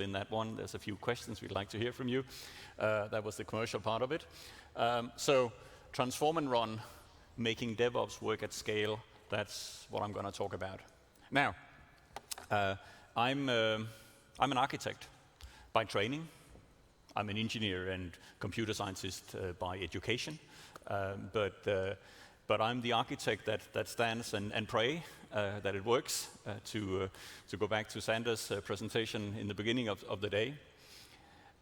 in that one. There's a few questions we'd like to hear from you. That was the commercial part of it. So transform and run, making DevOps work at scale, that's what I'm going to talk about. Now, I'm an architect by training. I'm an engineer and computer scientist by education. But I'm the architect that stands and pray that it works, to go back to Sanders' presentation in the beginning of the day.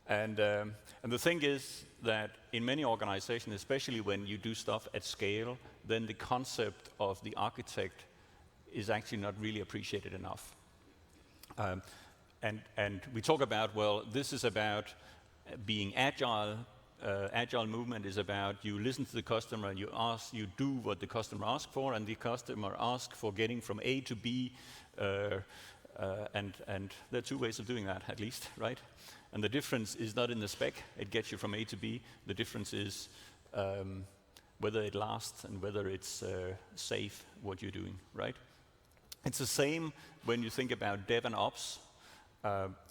And the thing is that in many organizations, especially when you do stuff at scale, then the concept of the architect is actually not really appreciated enough. And we talk about, well, this is about being agile. Agile movement is about you listen to the customer and you do what the customer asks for, and the customer asks for getting from A to B, and there are two ways of doing that, at least, right? And the difference is not in the spec, it gets you from A to B. The difference is whether it lasts and whether it's safe, what you're doing, right? It's the same when you think about dev and ops,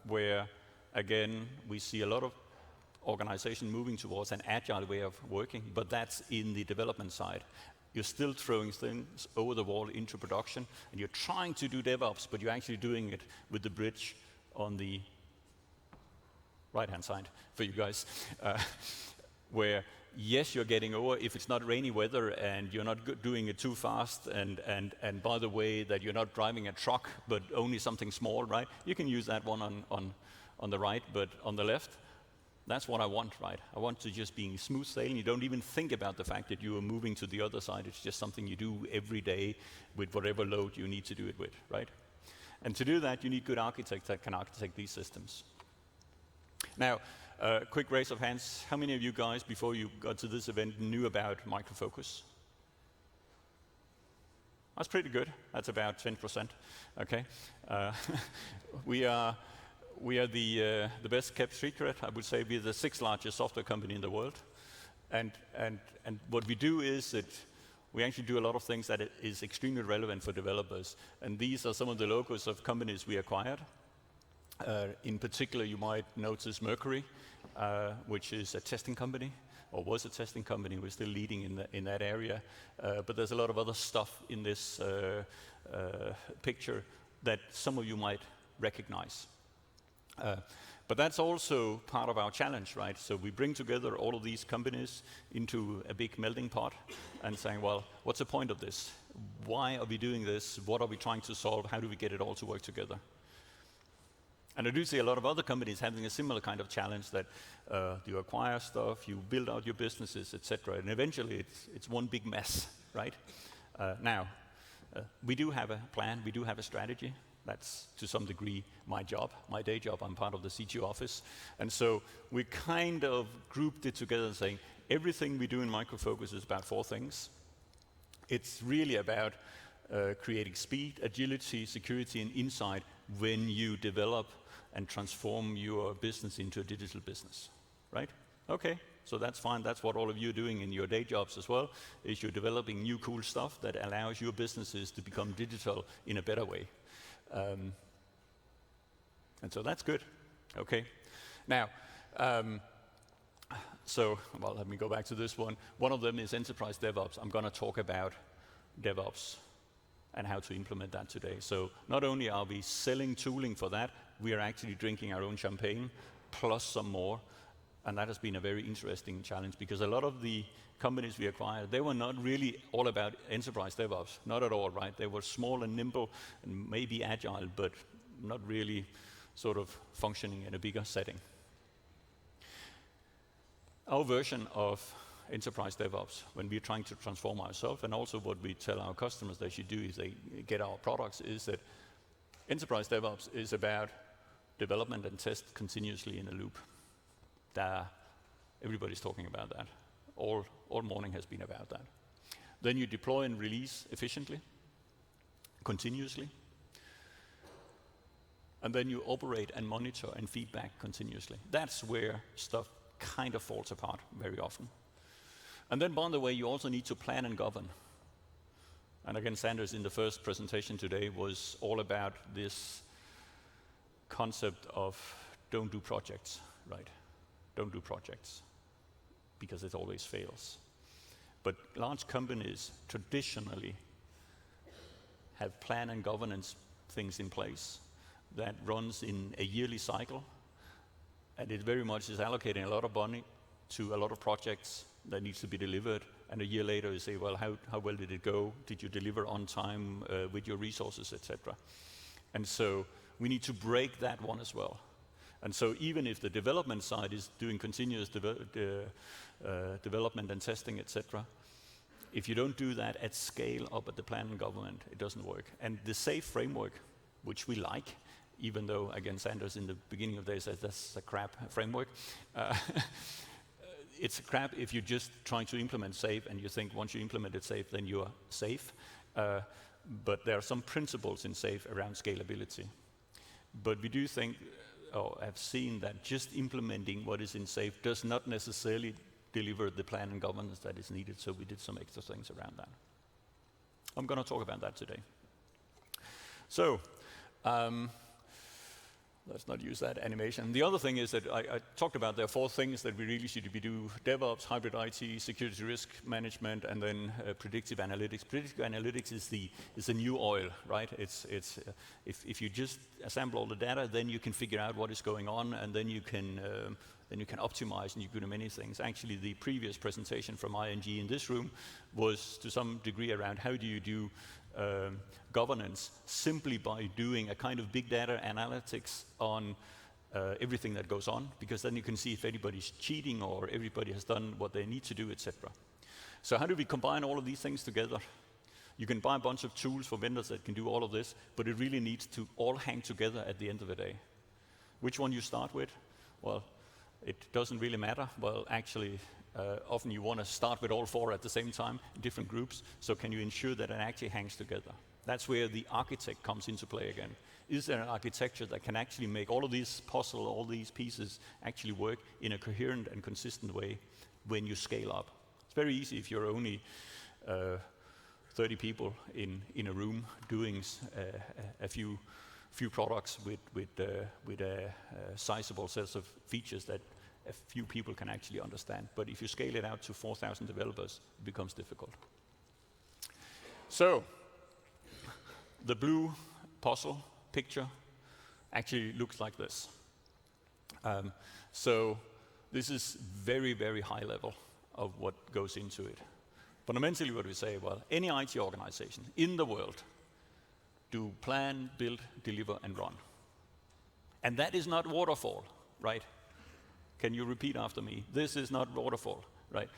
where, again, we see a lot of organization moving towards an agile way of working, but that's in the development side. You're still throwing things over the wall into production, and you're trying to do DevOps, but you're actually doing it with the bridge on the right-hand side for you guys, where, yes, you're getting over if it's not rainy weather and you're not doing it too fast, and by the way, that you're not driving a truck, but only something small, right? You can use that one on the right, but on the left, that's what I want, right? I want to just be smooth sailing. You don't even think about the fact that you are moving to the other side. It's just something you do every day with whatever load you need to do it with, right? And to do that, you need good architects that can architect these systems. Now, quick raise of hands. How many of you guys, before you got to this event, knew about Micro Focus? That's pretty good. That's about 10%, okay? We are the best kept secret. I would say we're the 6th largest software company in the world. And what we do is that we actually do a lot of things that is extremely relevant for developers. And these are some of the logos of companies we acquired. In particular, you might notice Mercury, which is a testing company, or was a testing company. We're still leading in that area. But there's a lot of other stuff in this picture that some of you might recognize. But that's also part of our challenge, right? So we bring together all of these companies into a big melting pot and saying, well, what's the point of this? Why are we doing this? What are we trying to solve? How do we get it all to work together? And I do see a lot of other companies having a similar kind of challenge that you acquire stuff, you build out your businesses, etc. And eventually it's one big mess, right? Now, we do have a plan, we do have a strategy. That's, to some degree, my job, my day job. I'm part of the CTO office. And so we kind of grouped it together and saying, everything we do in Micro Focus is about 4 things. It's really about creating speed, agility, security, and insight when you develop and transform your business into a digital business, right? Okay, so that's fine. That's what all of you are doing in your day jobs as well, is you're developing new cool stuff that allows your businesses to become digital in a better way. And so that's good, okay? Now, well, let me go back to this one. One of them is enterprise DevOps. I'm going to talk about DevOps and how to implement that today. So not only are we selling tooling for that, we are actually drinking our own champagne, plus some more. And that has been a very interesting challenge, because a lot of the companies we acquired, they were not really all about enterprise DevOps, not at all, right? They were small and nimble and maybe agile, but not really sort of functioning in a bigger setting. Our version of enterprise DevOps, when we're trying to transform ourselves, and also what we tell our customers they should do is they get our products, is that enterprise DevOps is about development and test continuously in a loop. Everybody's talking about that. All morning has been about that. Then you deploy and release efficiently, continuously. And then you operate and monitor and feedback continuously. That's where stuff kind of falls apart very often. And then, by the way, you also need to plan and govern. And again, Sanders in the first presentation today was all about this concept of don't do projects, right? Don't do projects, because it always fails. But large companies traditionally have plan and governance things in place that runs in a yearly cycle, and it very much is allocating a lot of money to a lot of projects that needs to be delivered, and a year later you say, well, how well did it go? Did you deliver on time with your resources, etc.? And so we need to break that one as well. And so even if the development side is doing continuous development and testing, etc., if you don't do that at scale up at the plan and government, it doesn't work. And the SAFe framework, which we like, even though, again, Sanders in the beginning of the day says that's a crap framework, it's crap if you're just trying to implement SAFe and you think once you implement it SAFe, then you are safe. But there are some principles in SAFe around scalability. But we do think, or have seen, that just implementing what is in SAFe does not necessarily deliver the plan and governance that is needed, so we did some extra things around that. I'm going to talk about that today. So, let's not use that animation. The other thing is that I talked about there are 4 things that we really should be doing: DevOps, hybrid IT, security risk management, and then predictive analytics. Predictive analytics is the new oil, right? If you just assemble all the data, then you can figure out what is going on, and then you can optimize, and you can do many things. Actually, the previous presentation from ING in this room was to some degree around how do you do governance simply by doing a kind of big data analytics on everything that goes on, because then you can see if anybody's cheating or everybody has done what they need to do, etc. So how do we combine all of these things together? You can buy a bunch of tools for vendors that can do all of this, but it really needs to all hang together at the end of the day. Which one you start with? Well, it doesn't really matter. Well, actually, often you want to start with all 4 at the same time in different groups. So can you ensure that it actually hangs together? That's where the architect comes into play again. Is there an architecture that can actually make all of these puzzle, all these pieces actually work in a coherent and consistent way when you scale up? It's very easy if you're only 30 people in a room doing a few products with a sizable set of features that a few people can actually understand. But if you scale it out to 4,000 developers, it becomes difficult. So, the blue puzzle picture actually looks like this. So, this is very, very high level of what goes into it. Fundamentally, what we say, well, any IT organization in the world do plan, build, deliver, and run. And that is not waterfall, right? Can you repeat after me? This is not waterfall, right?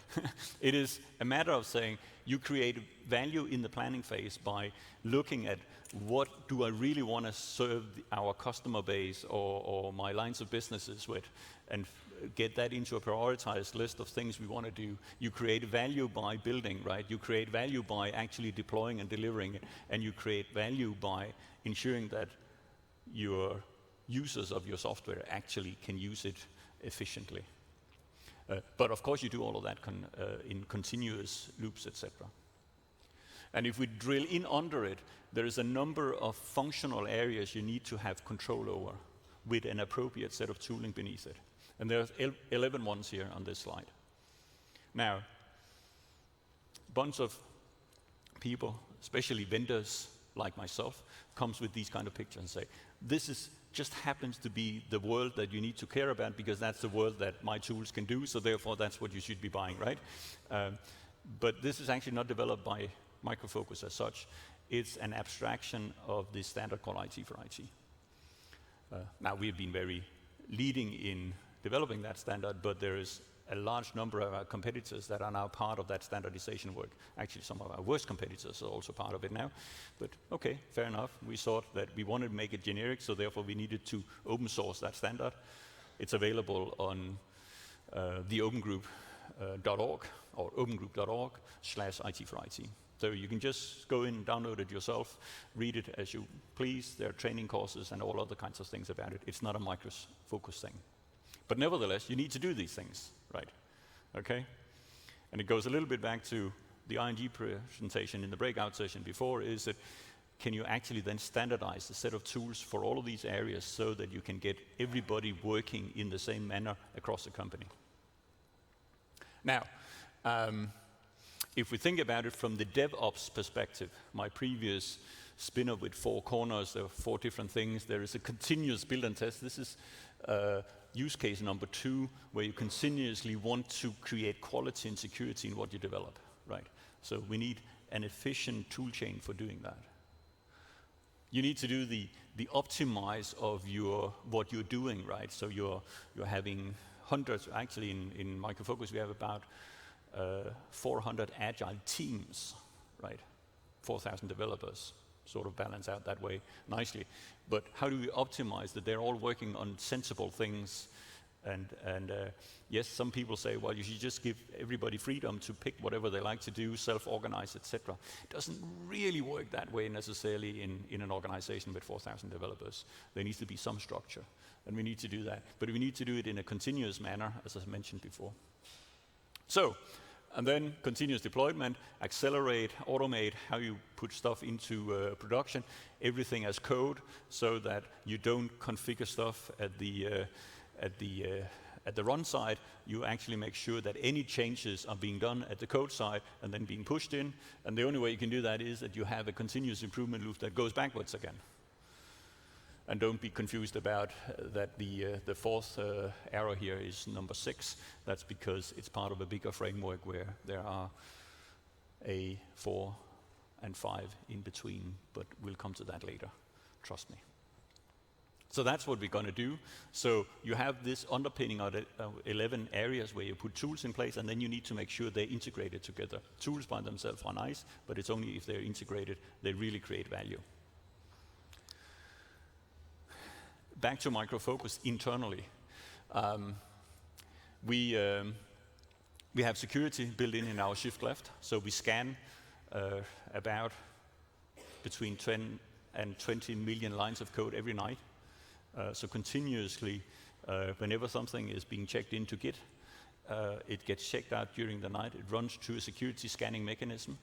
It is a matter of saying you create value in the planning phase by looking at what do I really want to serve our customer base or my lines of businesses with, and get that into a prioritized list of things we want to do. You create value by building, right? You create value by actually deploying and delivering it, and you create value by ensuring that your users of your software actually can use it efficiently. But of course you do all of that in continuous loops, etc. And if we drill in under it, there is a number of functional areas you need to have control over with an appropriate set of tooling beneath it. And there's 11 ones here on this slide. Now, a bunch of people, especially vendors like myself, comes with these kind of pictures and say, this is just happens to be the world that you need to care about because that's the world that my tools can do, so therefore that's what you should be buying, right? But this is actually not developed by Micro Focus as such. It's an abstraction of the standard called IT for IT. Now, we've been very leading in developing that standard, but there is a large number of our competitors that are now part of that standardization work. Actually, some of our worst competitors are also part of it now. But okay, fair enough. We thought that we wanted to make it generic, so therefore we needed to open source that standard. It's available on the opengroup.org or opengroup.org/IT for IT. So you can just go in, download it yourself, read it as you please. There are training courses and all other kinds of things about it. It's not a Micro Focus thing. But nevertheless, you need to do these things, right? Okay? And it goes a little bit back to the ING presentation in the breakout session before, is that can you actually then standardize a set of tools for all of these areas so that you can get everybody working in the same manner across the company? Now, if we think about it from the DevOps perspective, my previous spinner with 4 corners, there are 4 different things. There is a continuous build and test. This is use case number 2, where you continuously want to create quality and security in what you develop, right? So we need an efficient tool chain for doing that. You need to do the optimize of what you're doing, right? So you're having hundreds, actually in Micro Focus we have about 400 agile teams, right? 4,000 developers, sort of balance out that way nicely. But how do we optimize that they're all working on sensible things? And yes, some people say, well, you should just give everybody freedom to pick whatever they like to do, self-organize, etc. It doesn't really work that way necessarily in an organization with 4,000 developers. There needs to be some structure, and we need to do that. But we need to do it in a continuous manner, as I mentioned before. So, and then continuous deployment, accelerate, automate how you put stuff into production, everything as code, so that you don't configure stuff at the run side. You actually make sure that any changes are being done at the code side and then being pushed in. And the only way you can do that is that you have a continuous improvement loop that goes backwards again. And don't be confused about that the 4th arrow here is number 6. That's because it's part of a bigger framework where there are a 4 and 5 in between, but we'll come to that later, trust me. So that's what we're going to do. So you have this underpinning of 11 areas where you put tools in place, and then you need to make sure they're integrated together. Tools by themselves are nice, but it's only if they're integrated they really create value. Back to Micro Focus internally. We have security built in our shift left, so we scan about between 10 and 20 million lines of code every night. So continuously, whenever something is being checked into Git, it gets checked out during the night. It runs through a security scanning mechanism.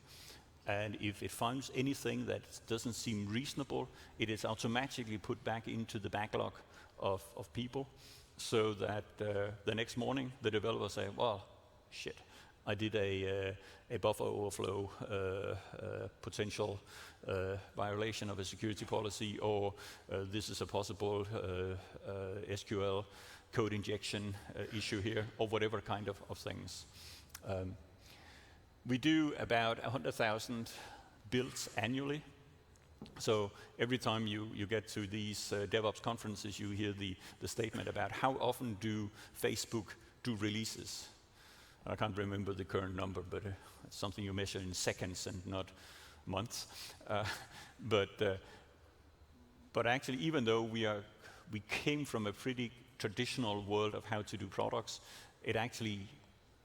And if it finds anything that doesn't seem reasonable, it is automatically put back into the backlog of people, so that the next morning the developers say, well, shit, I did a buffer overflow potential violation of a security policy, or this is a possible SQL code injection issue here, or whatever kind of things. We do about 100,000 builds annually. So every time you get to these DevOps conferences, you hear the statement about how often do Facebook do releases. I can't remember the current number, but it's something you measure in seconds and not months. But actually, even though we came from a pretty traditional world of how to do products, it actually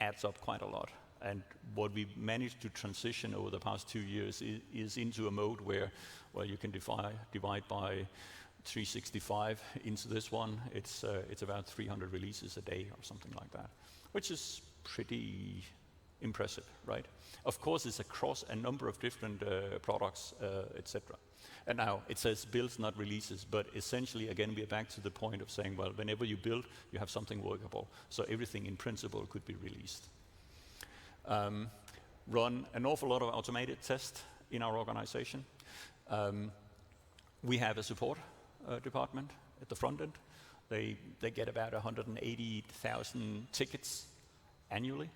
adds up quite a lot. And what we've managed to transition over the past 2 years is into a mode where, well, you can divide by 365 into this one. It's about 300 releases a day or something like that, which is pretty impressive, right? Of course, it's across a number of different products, etc. And now it says builds, not releases, but essentially, again, we're back to the point of saying, well, whenever you build, you have something workable. So everything in principle could be released. Run an awful lot of automated tests in our organization. We have a support department at the front end. They get about 180,000 tickets annually.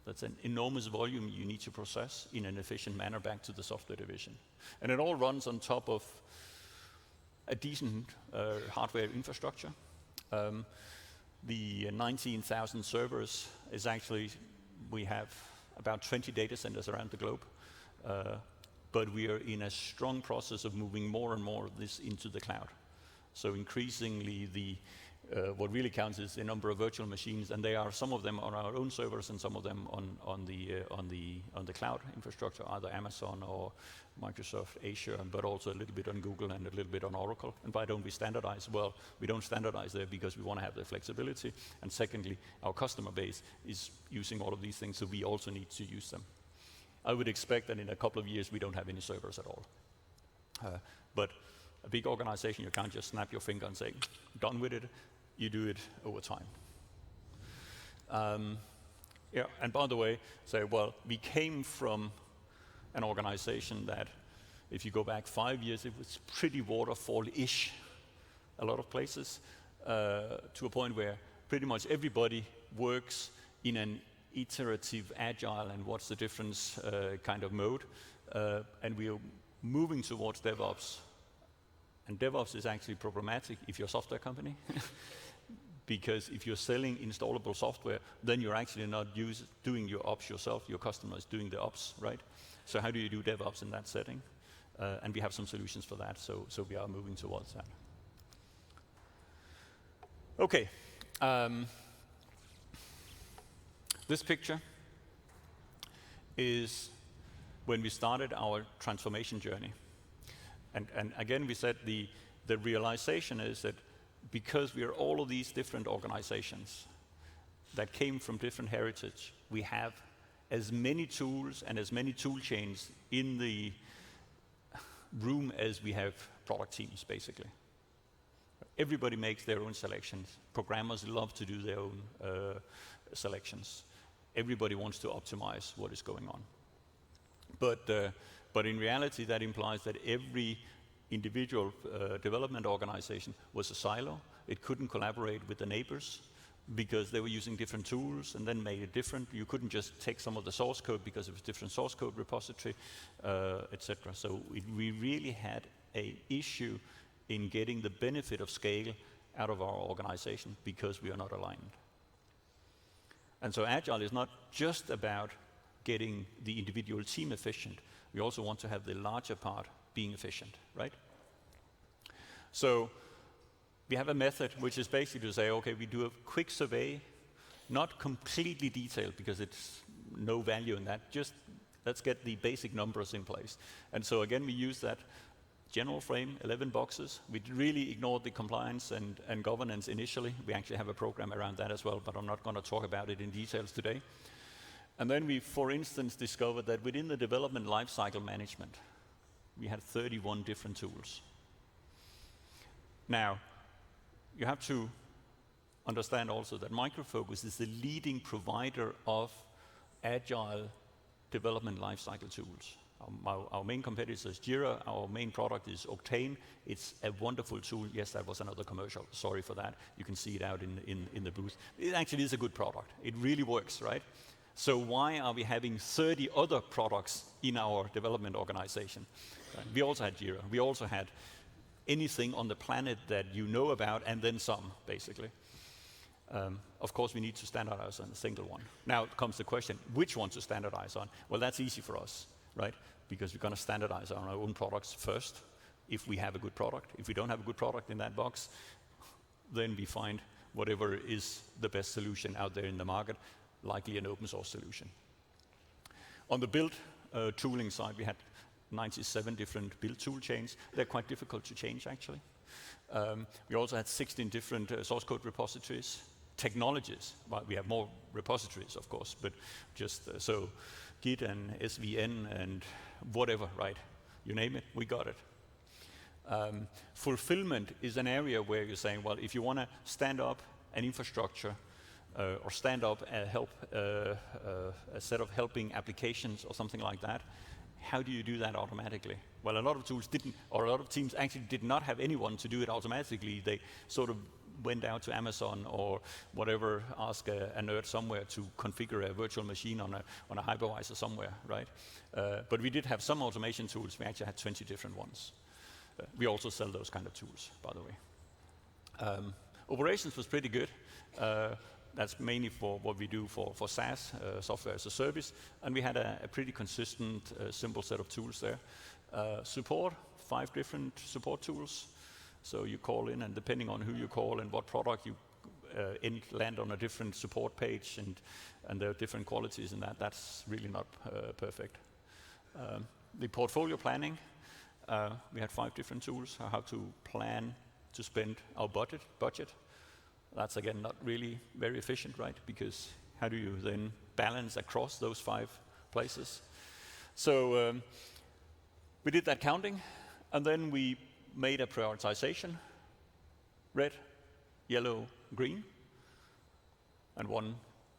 That's an enormous volume you need to process in an efficient manner back to the software division. And it all runs on top of a decent hardware infrastructure. The 19,000 servers is actually, we have about 20 data centers around the globe, but we are in a strong process of moving more and more of this into the cloud. So increasingly, what really counts is the number of virtual machines, and they are some of them on our own servers and some of them on the cloud infrastructure, either Amazon or Microsoft Azure, but also a little bit on Google and a little bit on Oracle. And why don't we standardize? Well, we don't standardize there because we want to have the flexibility. And secondly, our customer base is using all of these things, so we also need to use them. I would expect that in a couple of years we don't have any servers at all. But a big organization, you can't just snap your finger and say, done with it. You do it over time. Yeah, and by the way, well, we came from an organization that, if you go back 5 years, it was pretty waterfall-ish, a lot of places, to a point where pretty much everybody works in an iterative, agile, and what's the difference kind of mode. And we are moving towards DevOps. And DevOps is actually problematic if you're a software company. Because if you're selling installable software, then you're actually not doing your ops yourself. Your customer is doing the ops, right? So how do you do DevOps in that setting? And we have some solutions for that, so we are moving towards that. Okay. This picture is when we started our transformation journey. And again, we said the realization is that because we are all of these different organizations that came from different heritage, we have as many tools and as many tool chains in the room as we have product teams, basically. Everybody makes their own selections. Programmers love to do their own selections. Everybody wants to optimize what is going on. But in reality, that implies that every individual development organization was a silo. It couldn't collaborate with the neighbors because they were using different tools and then made it different. You couldn't just take some of the source code because it was different source code repository, etc. So we really had an issue in getting the benefit of scale out of our organization because we are not aligned. And so Agile is not just about getting the individual team efficient. We also want to have the larger part being efficient, right? So we have a method which is basically to say, okay, we do a quick survey, not completely detailed because it's no value in that, just let's get the basic numbers in place. And so again, we use that general frame, 11 boxes. We really ignored the compliance and governance initially. We actually have a program around that as well, but I'm not going to talk about it in details today. And then we, for instance, discovered that within the development lifecycle management, we had 31 different tools. Now, you have to understand also that Micro Focus is the leading provider of agile development lifecycle tools. Our main competitor is Jira. Our main product is Octane. It's a wonderful tool. Yes, that was another commercial. Sorry for that. You can see it out in the booth. It actually is a good product. It really works, right? So why are we having 30 other products in our development organization? We also had Jira. We also had anything on the planet that you know about, and then some, basically. Of course, we need to standardize on a single one. Now comes the question, which one to standardize on? Well, that's easy for us, right? Because we're going to standardize on our own products first, if we have a good product. If we don't have a good product in that box, then we find whatever is the best solution out there in the market, likely an open source solution. On the build tooling side, we had 97 different build tool chains. They're quite difficult to change, actually. We also had 16 different source code repositories. Technologies, well, we have more repositories, of course, but just so Git and SVN and whatever, right? You name it, we got it. Fulfillment is an area where you're saying, well, if you want to stand up an infrastructure or stand up a set of helping applications or something like that, how do you do that automatically? Well, a lot of tools didn't, or a lot of teams actually did not have anyone to do it automatically. They sort of went out to Amazon or whatever, ask a nerd somewhere to configure a virtual machine on a hypervisor somewhere, right? But we did have some automation tools. We actually had 20 different ones. We also sell those kind of tools, by the way. Operations was pretty good. That's mainly for what we do for SaaS, software as a service. And we had a pretty consistent, simple set of tools there. Support, 5 different support tools. So you call in, and depending on who you call and what product, you land on a different support page, and there are different qualities in that. That's really not perfect. The portfolio planning, we had 5 different tools, how to plan to spend our budget. That's, again, not really very efficient, right? Because how do you then balance across those 5 places? So we did that counting, And then we made a prioritization, red, yellow, green, and one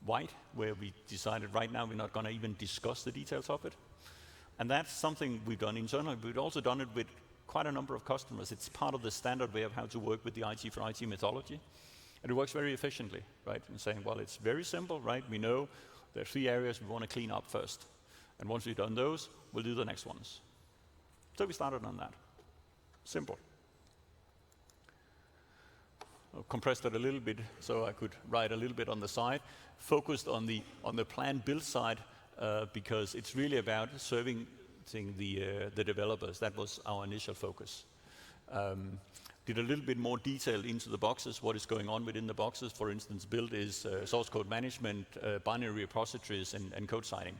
white, where we decided right now we're not going to even discuss the details of it. And that's something we've done internally. We've also done it with quite a number of customers. It's part of the standard way of how to work with the IT for IT methodology. And it works very efficiently, right? In saying, well, it's very simple, right? We know there are 3 areas we want to clean up first. And once we've done those, we'll do the next ones. So we started on that. Simple. I compressed it a little bit so I could write a little bit on the side. Focused on the plan build side because it's really about serving the developers. That was our initial focus. Did a little bit more detail into the boxes, what is going on within the boxes. For instance, build is source code management, binary repositories, and code signing.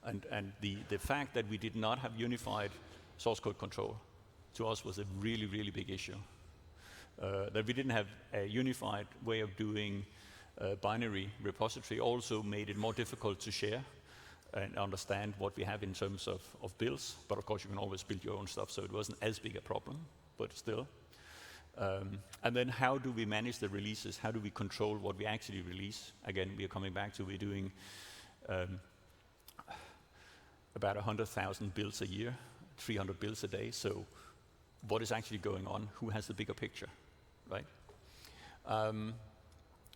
And the fact that we did not have unified source code control to us was a really, really big issue. That we didn't have a unified way of doing binary repository also made it more difficult to share and understand what we have in terms of builds. But of course, you can always build your own stuff, so it wasn't as big a problem, but still. And then how do we manage the releases? How do we control what we actually release? Again, we are coming back to we're doing about 100,000 builds a year, 300 builds a day. So what is actually going on? Who has the bigger picture, right?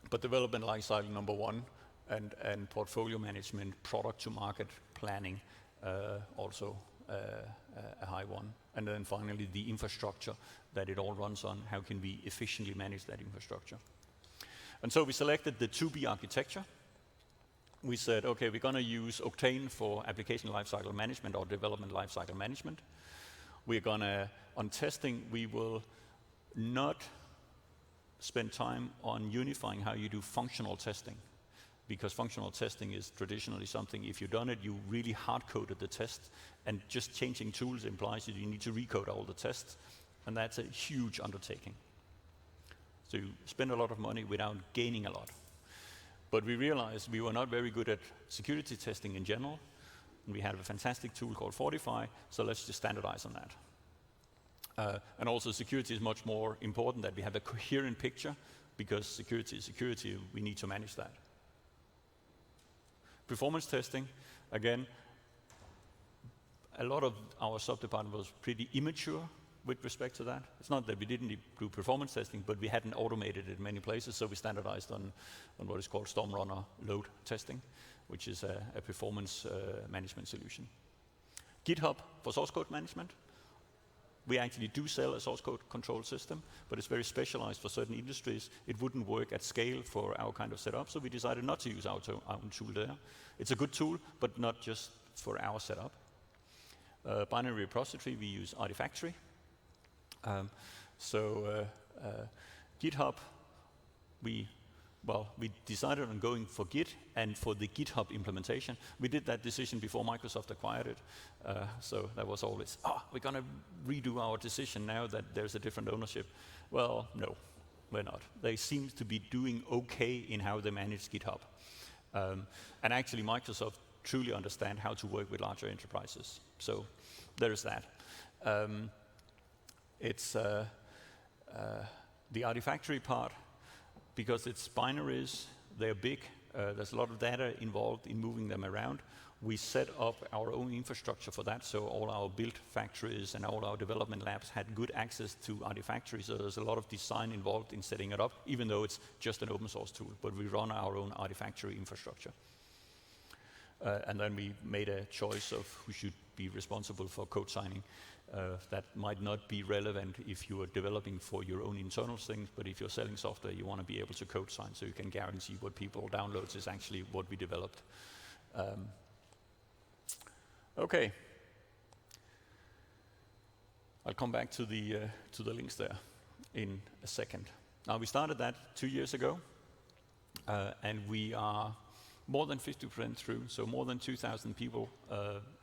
But development lifecycle number 1, and portfolio management, product to market planning, also a high one. And then finally, the infrastructure that it all runs on. How can we efficiently manage that infrastructure? And so we selected the 2B architecture. We said, okay, we're going to use Octane for application lifecycle management or development lifecycle management. We're going to, on testing, we will not spend time on unifying how you do functional testing, because functional testing is traditionally something, if you've done it, you really hard-coded the test, and just changing tools implies that you need to recode all the tests, and that's a huge undertaking. So you spend a lot of money without gaining a lot. But we realized we were not very good at security testing in general, and we had a fantastic tool called Fortify, so let's just standardize on that. And also security is much more important that we have a coherent picture, because security is security, we need to manage that. Performance testing, again, a lot of our sub-department was pretty immature with respect to that. It's not that we didn't do performance testing, but we hadn't automated it in many places, so we standardized on what is called Storm Runner load testing, which is a performance management solution. GitHub for source code management. We actually do sell a source code control system, but it's very specialized for certain industries. It wouldn't work at scale for our kind of setup, so we decided not to use our own tool there. It's a good tool, but not just for our setup. Binary repository, we use Artifactory. GitHub, we decided on going for Git, and for the GitHub implementation, we did that decision before Microsoft acquired it. So that was always, we're going to redo our decision now that there's a different ownership. Well, no, we're not. They seem to be doing okay in how they manage GitHub. And actually, Microsoft truly understand how to work with larger enterprises. So there is that. It's the Artifactory part, because it's binaries, they're big, there's a lot of data involved in moving them around. We set up our own infrastructure for that, so all our build factories and all our development labs had good access to Artifactory, so there's a lot of design involved in setting it up, even though it's just an open source tool, but we run our own Artifactory infrastructure. And then we made a choice of who should be responsible for code signing. That might not be relevant if you are developing for your own internal things, but if you're selling software, you want to be able to code sign so you can guarantee what people download is actually what we developed. Okay. I'll come back to the links there in a second. Now, we started that 2 years ago, and we are more than 50% through, so more than 2,000 people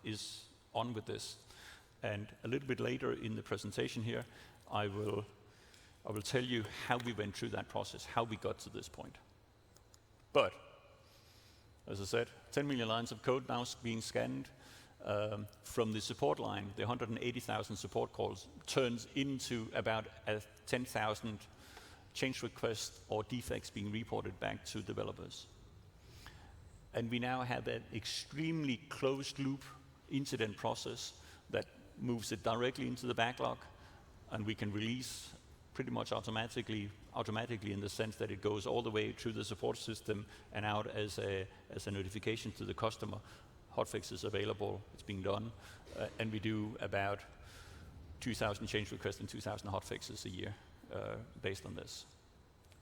is on with this. And a little bit later in the presentation here, I will tell you how we went through that process, how we got to this point. But, as I said, 10 million lines of code now being scanned. from the support line, the 180,000 support calls turns into about 10,000 change requests or defects being reported back to developers. And we now have an extremely closed loop incident process that moves it directly into the backlog, and we can release pretty much automatically in the sense that it goes all the way through the support system and out as a notification to the customer. Hotfix is available, it's being done, and we do about 2,000 change requests and 2,000 hotfixes a year based on this,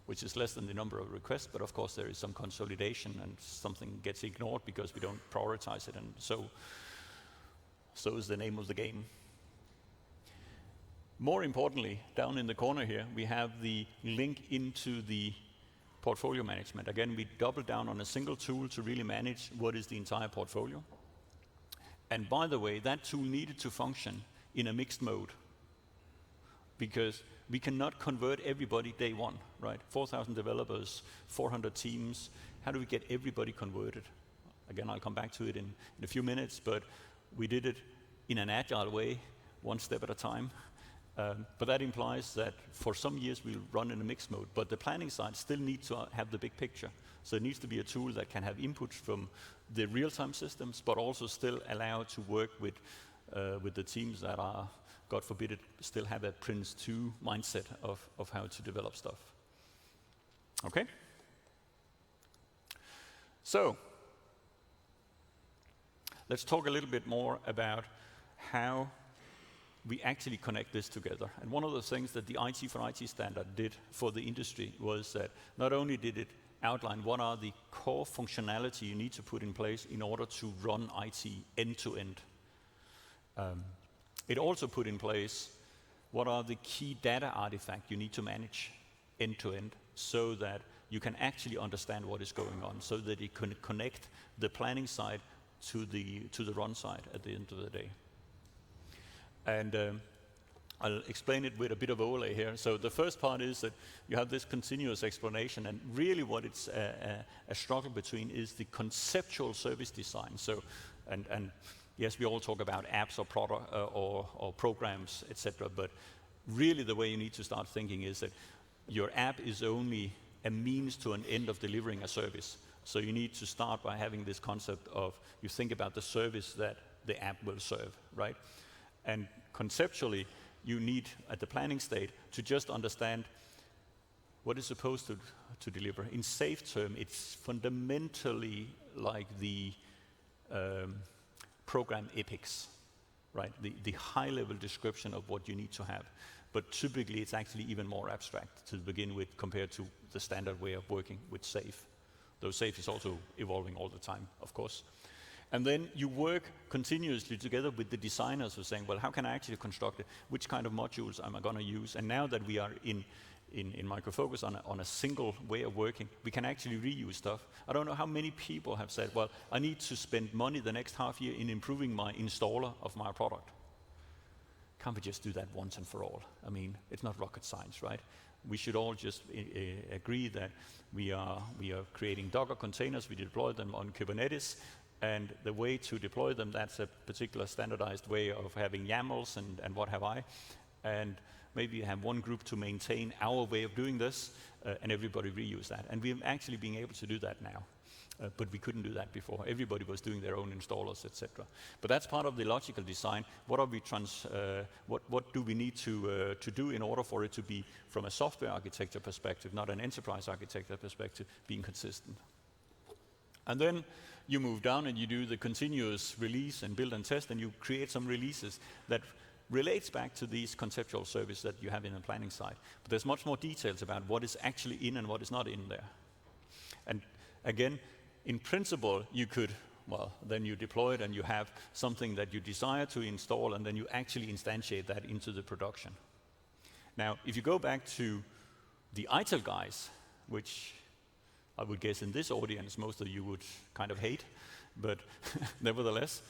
which is less than the number of requests, but of course there is some consolidation and something gets ignored because we don't prioritize it, and so is the name of the game. More importantly, down in the corner here, we have the link into the portfolio management. Again, we double down on a single tool to really manage what is the entire portfolio. And by the way, that tool needed to function in a mixed mode because we cannot convert everybody day one, right? 4,000 developers, 400 teams. How do we get everybody converted? Again, I'll come back to it in a few minutes, but we did it in an agile way, one step at a time. But that implies that for some years we'll run in a mixed mode, but the planning side still needs to have the big picture. So it needs to be a tool that can have inputs from the real-time systems, but also still allow to work with the teams that are, God forbid it, still have a Prince 2 mindset of how to develop stuff. Okay? So, let's talk a little bit more about how we actually connect this together. And one of the things that the IT for IT standard did for the industry was that not only did it outline what are the core functionality you need to put in place in order to run IT end to end, it also put in place what are the key data artifacts you need to manage end to end so that you can actually understand what is going on, so that you can connect the planning side to the run side at the end of the day. And I'll explain it with a bit of overlay here. So the first part is that you have this continuous explanation, and really what it's a struggle between is the conceptual service design. So, and yes, we all talk about apps or product or programs, etc. But really, the way you need to start thinking is that your app is only a means to an end of delivering a service. So you need to start by having this concept of you think about the service that the app will serve, right? And conceptually, you need, at the planning state, to just understand what is supposed to deliver. In SAFe term, it's fundamentally like the program epics, right? The high-level description of what you need to have. But typically, it's actually even more abstract to begin with compared to the standard way of working with SAFe. Though SAFe is also evolving all the time, of course. And then you work continuously together with the designers who are saying, well, how can I actually construct it? Which kind of modules am I going to use? And now that we are in Micro Focus on a single way of working, we can actually reuse stuff. I don't know how many people have said, well, I need to spend money the next half year in improving my installer of my product. Can't we just do that once and for all? I mean, it's not rocket science, right? We should all just agree that we are creating Docker containers, we deploy them on Kubernetes, and the way to deploy them, that's a particular standardized way of having YAMLs and what have I. And maybe you have one group to maintain our way of doing this, and everybody reuse that. And we're actually being able to do that now. But we couldn't do that before. Everybody was doing their own installers, etc. But that's part of the logical design. What are we what do we need to do in order for it to be, from a software architecture perspective, not an enterprise architecture perspective, being consistent? And then you move down and you do the continuous release and build and test, and you create some releases that relates back to these conceptual services that you have in the planning side. But there's much more details about what is actually in and what is not in there. And again, in principle, you could, well, then you deploy it and you have something that you desire to install, and then you actually instantiate that into the production. Now, if you go back to the ITIL guys, which I would guess in this audience most of you would kind of hate, but nevertheless,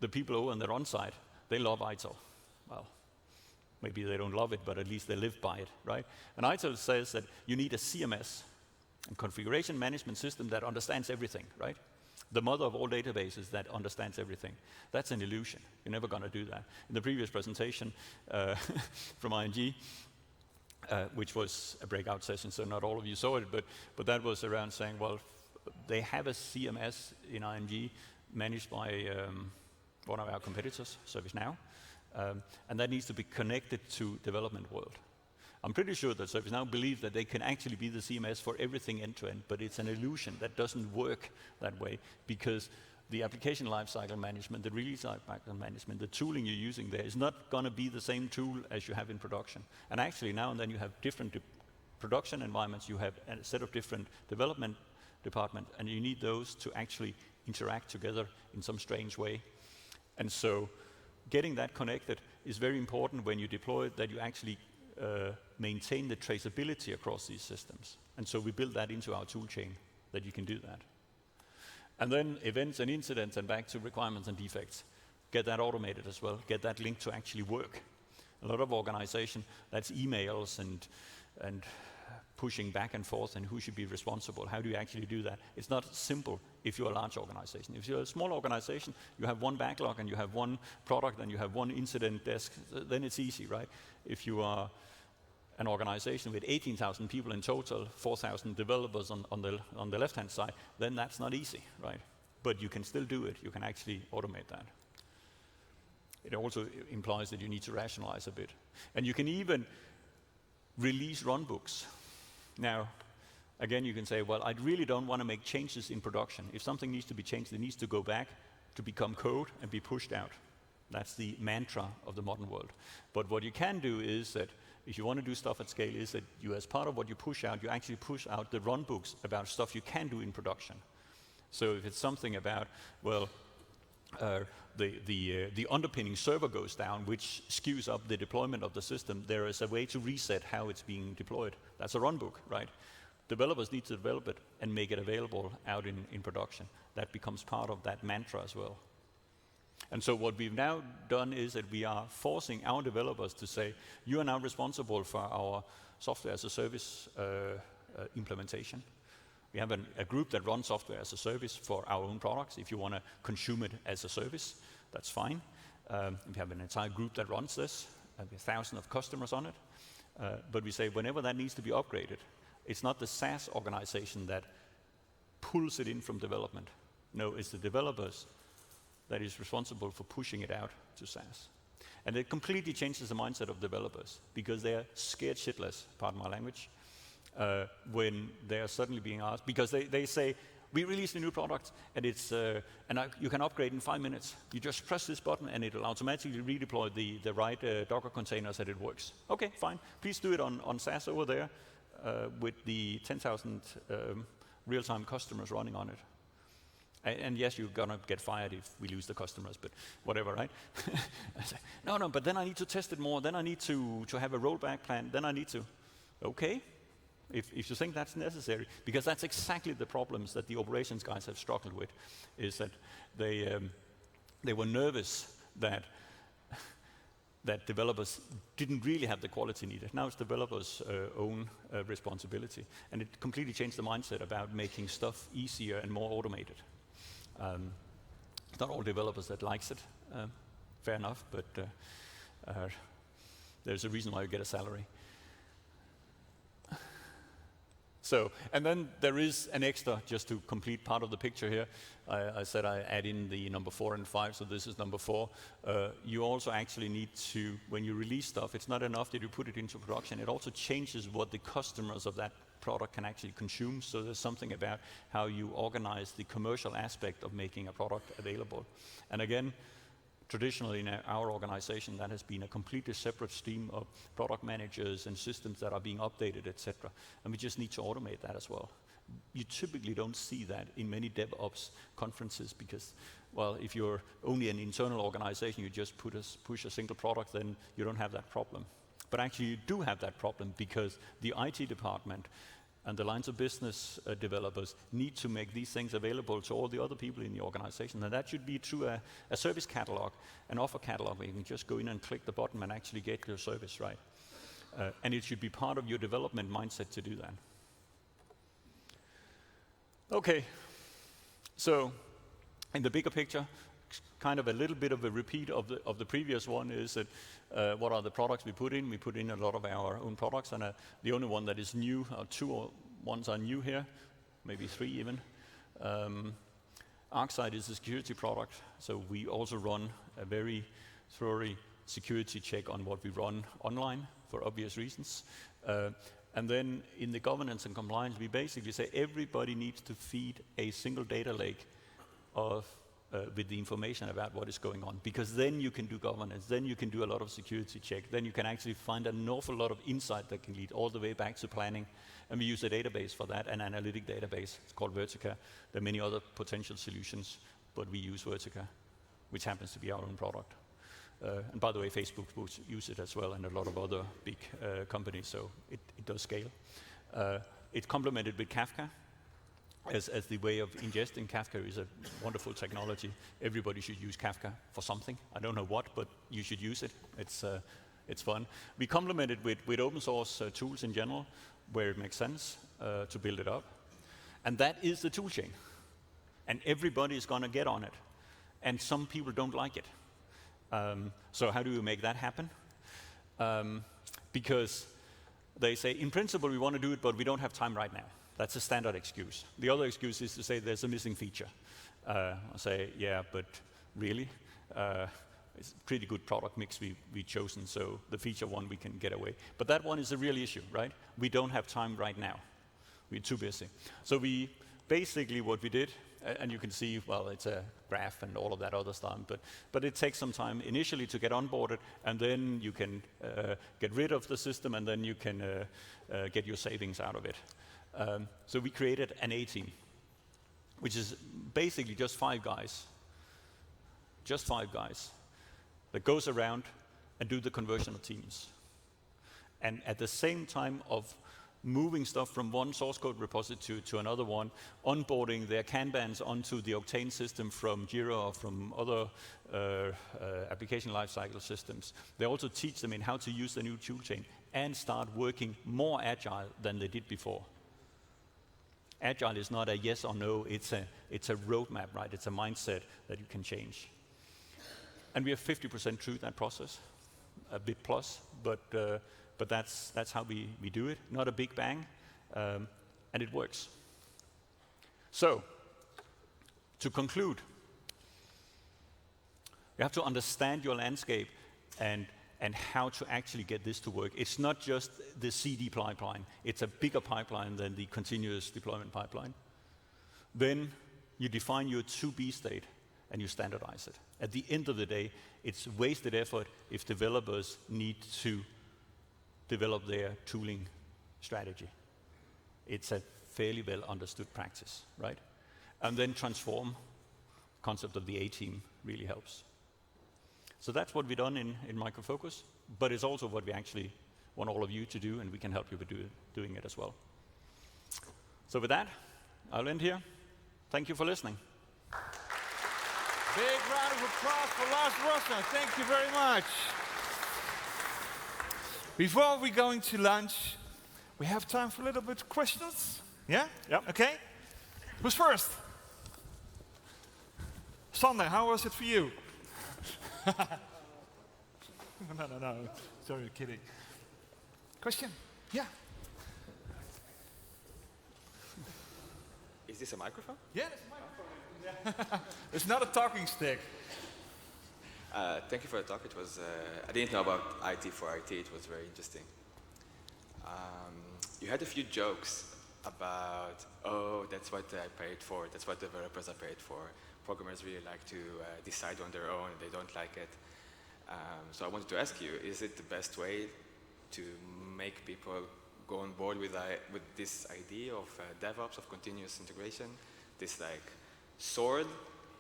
the people over on their on-site, they love ITIL. Well, maybe they don't love it, but at least they live by it, right? And ITIL says that you need a CMS, a configuration management system that understands everything, right? the mother of all databases that understands everything. That's an illusion. You're never going to do that. In the previous presentation from ING, which was a breakout session, so not all of you saw it, but that was around saying, well, they have a CMS in ING managed by one of our competitors, ServiceNow, and that needs to be connected to development world. I'm pretty sure that ServiceNow believe that they can actually be the CMS for everything end-to-end, but it's an illusion. That doesn't work that way, because the application lifecycle management, the release lifecycle management, the tooling you're using there is not going to be the same tool as you have in production. And actually, now and then you have different production environments, you have a set of different development departments, and you need those to actually interact together in some strange way. And so getting that connected is very important when you deploy it, that you actually maintain the traceability across these systems. And so we build that into our toolchain, that you can do that. And then events and incidents and back to requirements and defects. Get that automated as well. Get that linked to actually work. A lot of organization, that's emails and pushing back and forth and who should be responsible. How do you actually do that? It's not simple if you're a large organization. If you're a small organization, you have one backlog and you have one product and you have one incident desk, then it's easy, right? If you are an organization with 18,000 people in total, 4,000 developers on the left-hand side, then that's not easy, right? But you can still do it. You can actually automate that. It also implies that you need to rationalize a bit. And you can even release runbooks. Now, again, you can say, well, I really don't want to make changes in production. If something needs to be changed, it needs to go back to become code and be pushed out. That's the mantra of the modern world. But what you can do is that if you want to do stuff at scale, is that you, as part of what you push out, you actually push out the runbooks about stuff you can do in production. So if it's something about, well, the underpinning server goes down, which skews up the deployment of the system, there is a way to reset how it's being deployed. That's a runbook, right? Developers need to develop it and make it available out in production. That becomes part of that mantra as well. And so what we've now done is that we are forcing our developers to say, you are now responsible for our software as a service implementation. We have a group that runs software as a service for our own products. If you want to consume it as a service, that's fine. We have an entire group that runs this, with thousands of customers on it. But we say whenever that needs to be upgraded, it's not the SaaS organization that pulls it in from development. No, it's the developers that is responsible for pushing it out to SaaS. And it completely changes the mindset of developers, because they are scared shitless, pardon my language, when they are suddenly being asked, because they say, we released a new product, and it's you can upgrade in 5 minutes. You just press this button, and it'll automatically redeploy the right Docker containers, and it works. Okay, fine. Please do it on SaaS over there with the 10,000 real-time customers running on it. And yes, you're going to get fired if we lose the customers, but whatever, right? I say, no, but then I need to test it more. Then I need to have a rollback plan. Then I need to, okay, if you think that's necessary, because that's exactly the problems that the operations guys have struggled with, is that they were nervous that developers didn't really have the quality needed. Now it's developers' own responsibility. And it completely changed the mindset about making stuff easier and more automated. It's not all developers that likes it, fair enough, but there's a reason why you get a salary. So, and then there is an extra, just to complete part of the picture here. I said I add in the number 4 and 5, so this is number 4. You also actually need to, when you release stuff, it's not enough that you put it into production. It also changes what the customers of that product can actually consume. So there's something about how you organize the commercial aspect of making a product available. And again, traditionally in our organization, that has been a completely separate stream of product managers and systems that are being updated, etc. And we just need to automate that as well. You typically don't see that in many DevOps conferences because, well, if you're only an internal organization, you just push a single product, then you don't have that problem. But actually you do have that problem because the IT department and the lines of business developers need to make these things available to all the other people in the organization. And that should be through a service catalog, an offer catalog, where you can just go in and click the button and actually get your service right. And it should be part of your development mindset to do that. Okay, so In the bigger picture, kind of a little bit of a repeat of the previous one is that what are the products we put in? We put in a lot of our own products, and the only one that is new, two ones are new here, maybe three even. ArcSight is a security product, so we also run a very thorough security check on what we run online for obvious reasons. And then in the governance and compliance, we basically say everybody needs to feed a single data lake with the information about what is going on, because then you can do governance, then you can do a lot of security check, then you can actually find an awful lot of insight that can lead all the way back to planning. And we use a database for that, an analytic database. It's called Vertica. There are many other potential solutions, but we use Vertica, which happens to be our own product. And by the way, Facebook will use it as well, and a lot of other big companies, so it does scale. It's complemented with Kafka as the way of ingesting. Kafka is a wonderful technology. Everybody should use Kafka for something. I don't know what, but you should use it. It's fun. We complement it with open source tools in general, where it makes sense to build it up. And that is the toolchain. And everybody is going to get on it. And some people don't like it. So how do we make that happen? Because they say, in principle, we want to do it, but we don't have time right now. That's a standard excuse. The other excuse is to say there's a missing feature. I say, yeah, but really? It's a pretty good product mix we've chosen, so the feature one we can get away. But that one is a real issue, right? We don't have time right now. We're too busy. So we basically what we did, and you can see, well, it's a graph and all of that other stuff, but it takes some time initially to get onboarded, and then you can get rid of the system, and then you can get your savings out of it. So we created an A-team, which is basically just 5 guys, that goes around and do the conversion of teams. And at the same time of moving stuff from one source code repository to another one, onboarding their Kanbans onto the Octane system from Jira or from other application lifecycle systems. They also teach them in how to use the new toolchain and start working more agile than they did before. Agile is not a yes or no, it's a roadmap, right? It's a mindset that you can change. And we are 50% through that process, a bit plus, but that's how we do it. Not a big bang, and it works. So, to conclude, you have to understand your landscape and how to actually get this to work. It's not just the CD pipeline. It's a bigger pipeline than the continuous deployment pipeline. Then you define your to-be state and you standardize it. At the end of the day, it's wasted effort if developers need to develop their tooling strategy. It's a fairly well understood practice, right? And then transform. Concept of the A-team really helps. So that's what we've done in Micro Focus, but it's also what we actually want all of you to do, and we can help you with doing it as well. So with that, I'll end here. Thank you for listening. Big round of applause for Lars Rossner. Thank you very much. Before we go into lunch, we have time for a little bit of questions. Yeah? Yep. Okay. Who's first? Sander, how was it for you? No. Sorry, kidding. Question? Yeah. Is this a microphone? Yeah, it's a microphone. It's not a talking stick. Thank you for the talk. It was. I didn't know about IT for IT. It was very interesting. You had a few jokes about, oh, that's what I paid for. That's what developers are paid for. Programmers really like to decide on their own. They don't like it. So I wanted to ask you: is it the best way to make people go on board with this idea of DevOps, of continuous integration, this like sword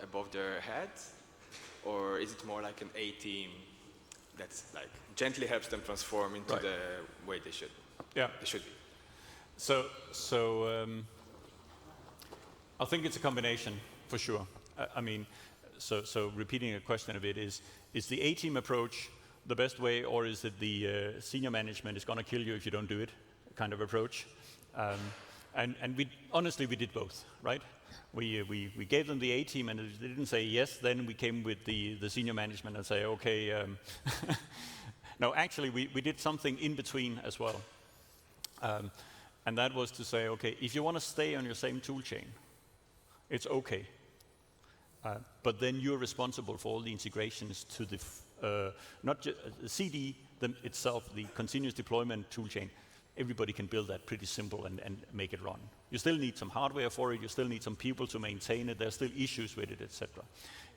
above their heads? Or is it more like an A-team that's like gently helps them transform into the way they should? Yeah, they should be. So I think it's a combination for sure. I mean, so repeating a question a bit is the A-team approach the best way, or is it the senior management is going to kill you if you don't do it kind of approach? And we honestly, we did both, right? We gave them the A team, and if they didn't say yes, then we came with the senior management and say, okay. No, actually, we did something in between as well. And that was to say, okay, if you want to stay on your same tool chain, it's okay. But then you're responsible for all the integrations to the, not just the CD itself, the continuous deployment toolchain. Everybody can build that pretty simple and make it run. You still need some hardware for it, you still need some people to maintain it, there's still issues with it, etc.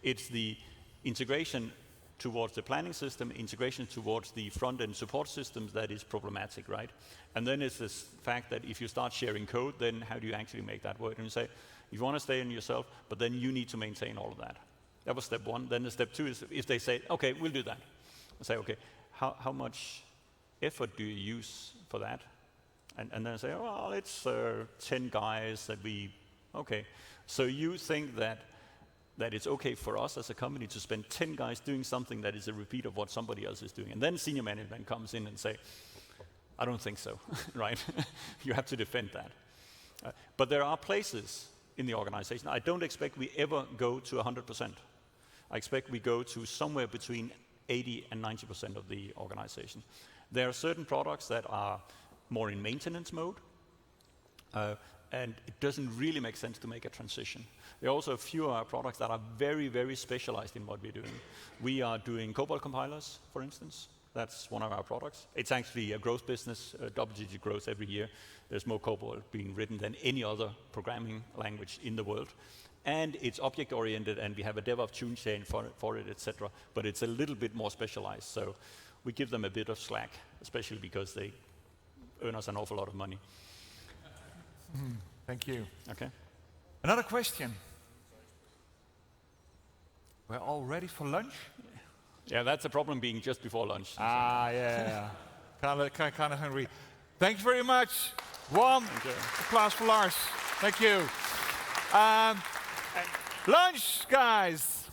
It's the integration towards the planning system, integration towards the front-end support systems that is problematic, right? And then it's this fact that if you start sharing code, then how do you actually make that work? And you say, you want to stay on yourself, but then you need to maintain all of that. That was step one. Then the step two is if they say, okay, we'll do that. I say, okay, how much effort do you use for that? And then I say, well, it's 10 guys that we, okay. So you think that it's okay for us as a company to spend 10 guys doing something that is a repeat of what somebody else is doing. And then senior management comes in and say, I don't think so, right? You have to defend that. But there are places in the organization. I don't expect we ever go to 100%. I expect we go to somewhere between 80 and 90% of the organization. There are certain products that are more in maintenance mode, and it doesn't really make sense to make a transition. There are also a few of our products that are very, very specialized in what we're doing. We are doing COBOL compilers, for instance. That's one of our products. It's actually a growth business, double-digit growth every year. There's more COBOL being written than any other programming language in the world. And it's object-oriented, and we have a DevOps toolchain for it, etc. But it's a little bit more specialized, so we give them a bit of slack, especially because they earn us an awful lot of money. Thank you. Okay. Another question. We're all ready for lunch? Yeah, that's a problem being just before lunch. Yeah. Kind of hungry. Thank you very much. One applause for Lars. Thank you. Lunch, guys.